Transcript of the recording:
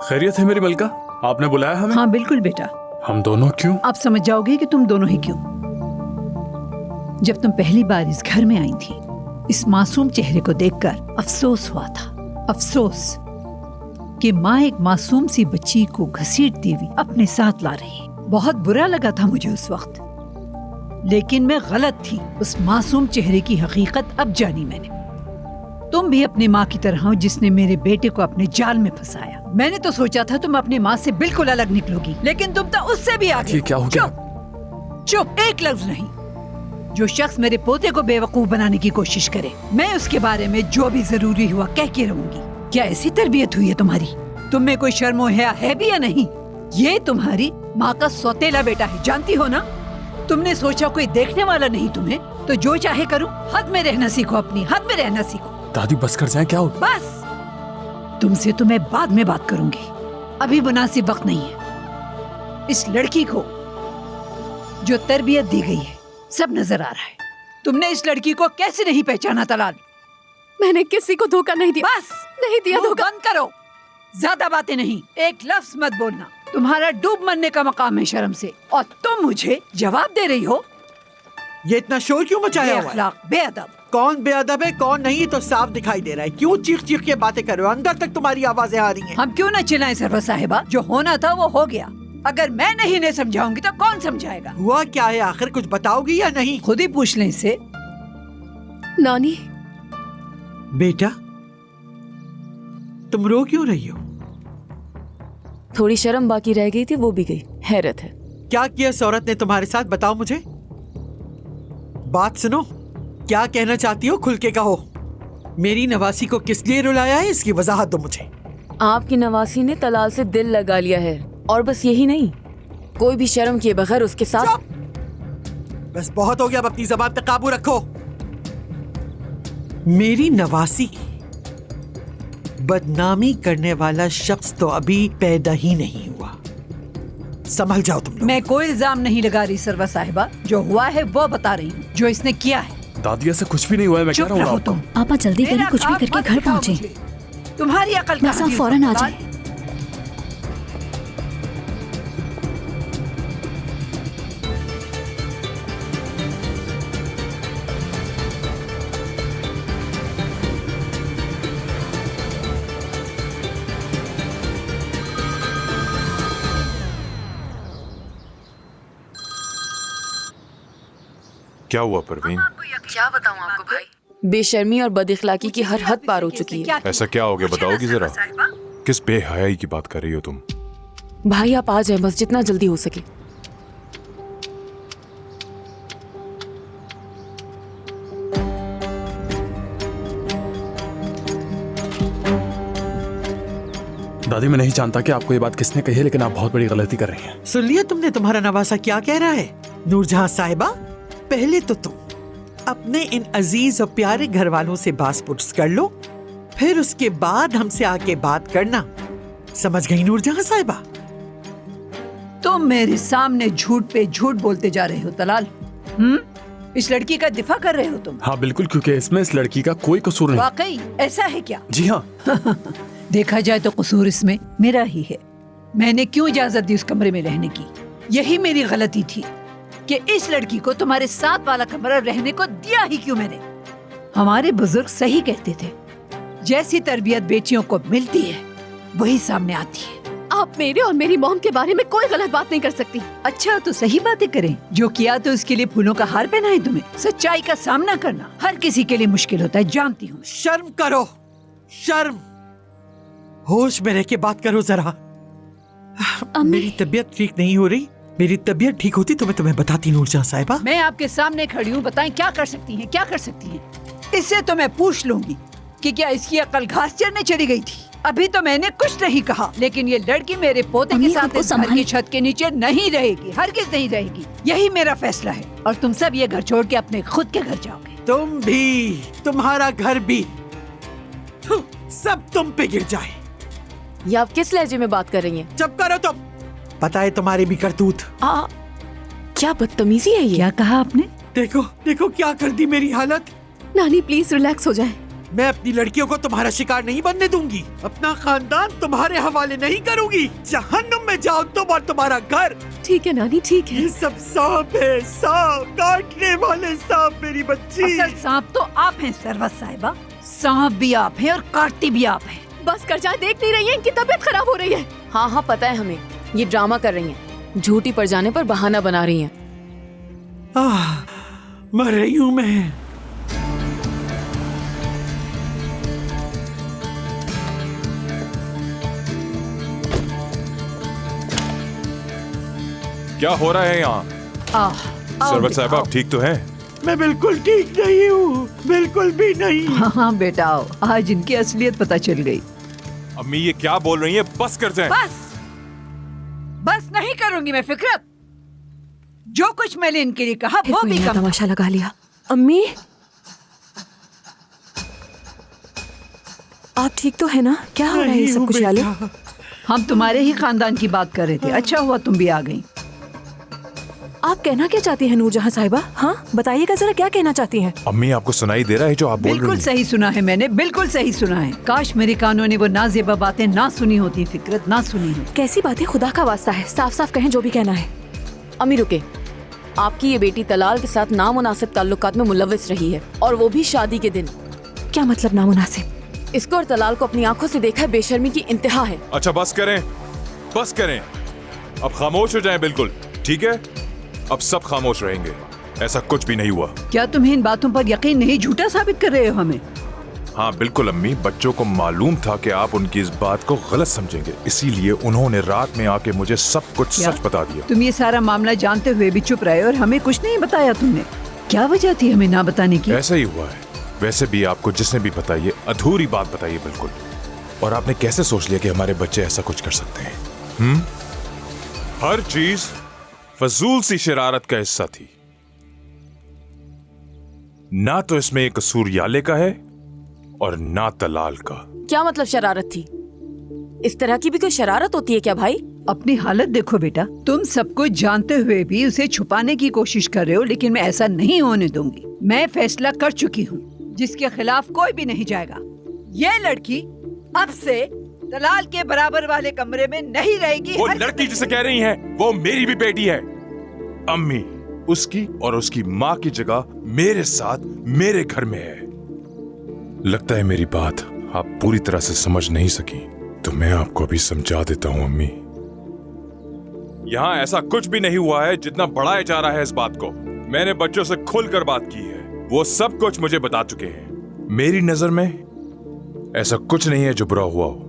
खैरियत है मेरी मलका? आपने बुलाया हमें? हाँ बिल्कुल बेटा। हम दोनों क्यों? आप समझ जाओगे कि तुम दोनों ही क्यों। जब तुम पहली बार इस घर में आई थी, इस मासूम चेहरे को देखकर अफसोस हुआ था। अफसोस कि माँ एक मासूम सी बच्ची को घसीटती हुई अपने साथ ला रही। बहुत बुरा लगा था मुझे उस वक्त, लेकिन मैं गलत थी। उस मासूम चेहरे की हकीकत अब जानी मैंने। तुम भी अपनी माँ की तरह हो जिसने मेरे बेटे को अपने जाल में फंसाया। मैंने तो सोचा था तुम अपनी माँ से बिल्कुल अलग निकलोगी, लेकिन तुम तो उससे भी आगे। क्या हो गया? चुप, एक लफ्ज नहीं। जो शख्स मेरे पोते को बेवकूफ बनाने की कोशिश करे, मैं उसके बारे में जो भी जरूरी हुआ कह के रहूंगी। क्या ऐसी तरबियत हुई है तुम्हारी? तुम में कोई शर्म और हया है भी या नहीं? ये तुम्हारी माँ का सौतेला बेटा है, जानती हो ना? तुमने सोचा कोई देखने वाला नहीं तुम्हें, तो जो चाहे करूं। हद में रहना सीखो, अपनी हद में रहना सीखो। दादी बस कर जाए। क्या हो? बस, तुमसे तो मैं बाद में बात करूंगी, अभी मुनासिब वक्त नहीं है। इस लड़की को जो तरबियत दी गई है सब नजर आ रहा है। तुमने इस लड़की को कैसे नहीं पहचाना तलाल? मैंने किसी को धोखा नहीं दिया। बस नहीं दिया मुंह धोखा। बंद करो, ज्यादा बातें नहीं, एक लफ्ज मत बोलना। तुम्हारा डूब मरने का मकाम है शर्म से, और तुम मुझे जवाब दे रही हो। ये इतना शोर क्यों मचाया हुआ है? बेअखलाक, बेअदब। कौन बेअदब है कौन नहीं ये तो साफ दिखाई दे रहा है। क्यों चीख चीख के बातें कर रहे हो? अंदर तक तुम्हारी आवाजें आ रही हैं। हम क्यों न चिल्लाएं सरवर साहिबा? जो होना था वो हो गया। अगर मैं नहीं समझाऊंगी तो कौन समझाएगा? हुआ क्या है आखिर, कुछ बताओगी या नहीं? खुद ही पूछ लें इससे। नानी, बेटा तुम रो क्यों रही हो? थोड़ी शर्म बाकी रह गई थी, वो भी गई। हैरत है। क्या किया इस औरत ने तुम्हारे साथ, बताओ मुझे। बात सुनो, क्या कहना चाहती हो खुल के कहो। मेरी नवासी को किस लिए रुलाया है, इसकी वजाहत दो मुझे। आपकी नवासी ने तलाल से दिल लगा लिया है, और बस यही नहीं, कोई भी शर्म किए बगैर उसके साथ। चुप! बस बहुत हो गया, अब अपनी जबान पे काबू रखो। मेरी नवासी बदनामी करने वाला शख्स तो अभी पैदा ही नहीं हुआ, संभल जाओ तुम लोग। मैं कोई इल्जाम नहीं लगा रही सरवर साहिबा, जो हुआ है वो बता रही हूँ, जो इसने किया है। दादी ऐसा कुछ भी नहीं हुआ है, मैं कह चुप रहा हूँ रहो आपको। तुम। आपा जल्दी करिए, मेरा कुछ भी ख्वाब करके मत घर दिखाओ पहुंचे। मुझे। तुम्हारी अकल बस आप फौरन आ जाए। क्या हुआ परवीन? क्या बताऊं आपको भाई, बेशर्मी और बदइखलाकी की हर हद पार हो चुकी है। ऐसा क्या हो गया, बताओगी जरा? किस बेहयाई की बात कर रही हो तुम? भाई आप आ जाए बस, जितना जल्दी हो सके। दादी मैं नहीं जानता कि आपको ये बात किसने कही है, लेकिन आप बहुत बड़ी गलती कर रही हैं। सुन लिया तुमने तुम्हारा नवासा क्या कह रहा है? नूरजहां साहिबा, पहले तो तुम अपने इन अजीज और प्यारे घर वालों से बात पुछ कर लो, फिर उसके बाद हमसे आके बात करना, समझ गई नूरजहां साहिबा? तुम मेरे सामने झूठ पे झूठ बोलते जा रहे हो तलाल। इस लड़की का दिफा कर रहे हो तुम? हाँ बिल्कुल, क्योंकि इसमें इस लड़की का कोई कसूर नहीं। वाकई ऐसा है क्या? जी हाँ। देखा जाए तो कसूर इसमें मेरा ही है। मैंने क्यों इजाजत दी उस कमरे में रहने की? यही मेरी गलती थी कि इस लड़की को तुम्हारे साथ वाला कमरा रहने को दिया ही क्यों मैंने। हमारे बुजुर्ग सही कहते थे, जैसी तरबियत बेटियों को मिलती है वही सामने आती है। आप मेरे और मेरी मॉम के बारे में कोई गलत बात नहीं कर सकती। अच्छा तो सही बातें करें। जो किया तो उसके लिए फूलों का हार पहना है तुम्हें। सच्चाई का सामना करना हर किसी के लिए मुश्किल होता है, जानती हूँ। शर्म करो, शर्म। होश में रह के बात करो जरा। मेरी तबीयत ठीक नहीं हो रही। मेरी तबीयत ठीक होती तो मैं तुम्हें बताती नूरजहां साहिबा। मैं आपके सामने खड़ी हूँ, बताएं क्या कर सकती हैं, क्या कर सकती हैं? इससे तो मैं पूछ लूंगी कि क्या इसकी अकल घास चरने चली गई थी। अभी तो मैंने कुछ नहीं कहा, लेकिन ये लड़की मेरे पोते के साथ इस घर की छत के नीचे नहीं रहेगी, हरगिज़ नहीं रहेगी। यही मेरा फैसला है, और तुम सब ये घर छोड़ के अपने खुद के घर जाओगे। तुम भी, तुम्हारा घर भी, सब तुम पे गिर जाए। ये आप किस लहजे में बात कर रही हैं? चुप करो तुम। पता है तुम्हारी भी करतूत। क्या बदतमीजी है ये? क्या कहा आपने? देखो देखो क्या कर दी मेरी हालत। नानी प्लीज रिलैक्स हो जाए। मैं अपनी लड़कियों को तुम्हारा शिकार नहीं बनने दूंगी। अपना खानदान तुम्हारे हवाले नहीं करूंगी। जहन्नुम में जाओ तुम और तुम्हारा घर। ठीक है नानी, ठीक है। ये सब सांप है, सांप, काटने वाले सांप मेरी बच्ची। असल सांप तो आप हैं सरवत साहिबा। सांप भी आप हैं और काटती भी आप हैं। बस कर जाए, देख नहीं रही है इनकी तबीयत खराब हो रही है। हाँ हाँ पता है हमें, ये ड्रामा कर रही हैं, झूठी पड़ जाने पर बहाना बना रही हैं। मर रही हूँ मैं। क्या हो रहा है यहाँ? सरवत साहिबा आप ठीक तो हैं? मैं बिल्कुल ठीक नहीं हूँ, बिल्कुल भी नहीं। हाँ बेटा आओ, आज इनकी असलियत पता चल गई। अम्मी ये क्या बोल रही हैं? बस कर जाएं। बस नहीं करूंगी मैं फिक्रत। जो कुछ मैंने इनके लिए कहा वो भी कम। तमाशा लगा लिया। अम्मी आप ठीक तो है ना? क्या हो रहा है ये सब कुछ? याले हम तुम्हारे ही खानदान की बात कर रहे थे। अच्छा हुआ तुम भी आ गई। आप कहना क्या चाहती हैं नूरजहां साहिबा? हाँ बताइएगा जरा, क्या कहना चाहती हैं? अम्मी आपको सुनाई दे रहा है जो आप बोल रही बिल्कुल हैं? सही सुना है मैंने, बिल्कुल सही सुना है। काश मेरे कानों ने वो नाजेबा बातें ना सुनी होती फिक्रत, ना सुनी हो। कैसी बातें, खुदा का वास्ता है साफ साफ कहें जो भी कहना है। अम्मी रुके, आपकी ये बेटी तलाल के साथ नामुनासिब ताल्लुकात में मुलव्विस रही है, और वो भी शादी के दिन। क्या मतलब नामुनासिब? इसको और तलाल को अपनी आंखों से देखा है, बेशर्मी की इंतहा है। अच्छा बस करें, बस करें। अब खामोश हो जाएं बिल्कुल, ठीक है? अब सब खामोश रहेंगे, ऐसा कुछ भी नहीं हुआ। क्या तुम्हें इन बातों पर यकीन नहीं? झूठा साबित कर रहे हो हमें। हाँ बिल्कुल अम्मी, बच्चों को मालूम था कि आप उनकी इस बात को गलत समझेंगे, इसीलिए उन्होंने रात में आके मुझे सब कुछ क्या? सच बता दिया। तुम ये सारा मामला जानते हुए भी चुप रहे और हमें कुछ नहीं बताया तुमने। क्या वजह थी हमें ना बताने की? ऐसा ही हुआ है। वैसे भी आपको जिसने भी बताई अधूरी बात बताइए बिल्कुल। और आपने कैसे सोच लिया कि हमारे बच्चे ऐसा कुछ कर सकते हैं? हर चीज फजूल सी शरारत का हिस्सा थी। ना तो इसमें एक कसूर याले का है और ना तलाल का। क्या मतलब शरारत थी? इस तरह की भी कोई शरारत होती है क्या भाई? अपनी हालत देखो बेटा, तुम सब कुछ जानते हुए भी उसे छुपाने की कोशिश कर रहे हो, लेकिन मैं ऐसा नहीं होने दूंगी। मैं फैसला कर चुकी हूँ, जिसके खिलाफ कोई भी नहीं जाएगा। ये लड़की अब से तलाल के बराबर वाले कमरे में नहीं रहेगी। वो लड़की जिसे कह रही हैं, वो मेरी भी बेटी है। अम्मी उसकी और उसकी माँ की जगह मेरे साथ मेरे घर में है। लगता है मेरी बात आप पूरी तरह से समझ नहीं सकी, तो मैं आपको अभी समझा देता हूँ अम्मी। यहाँ ऐसा कुछ भी नहीं हुआ है जितना बढ़ाया जा रहा है इस बात को। मैंने बच्चों से खुलकर बात की है, वो सब कुछ मुझे बता चुके हैं। मेरी नजर में ऐसा कुछ नहीं है जो बुरा हुआ हो।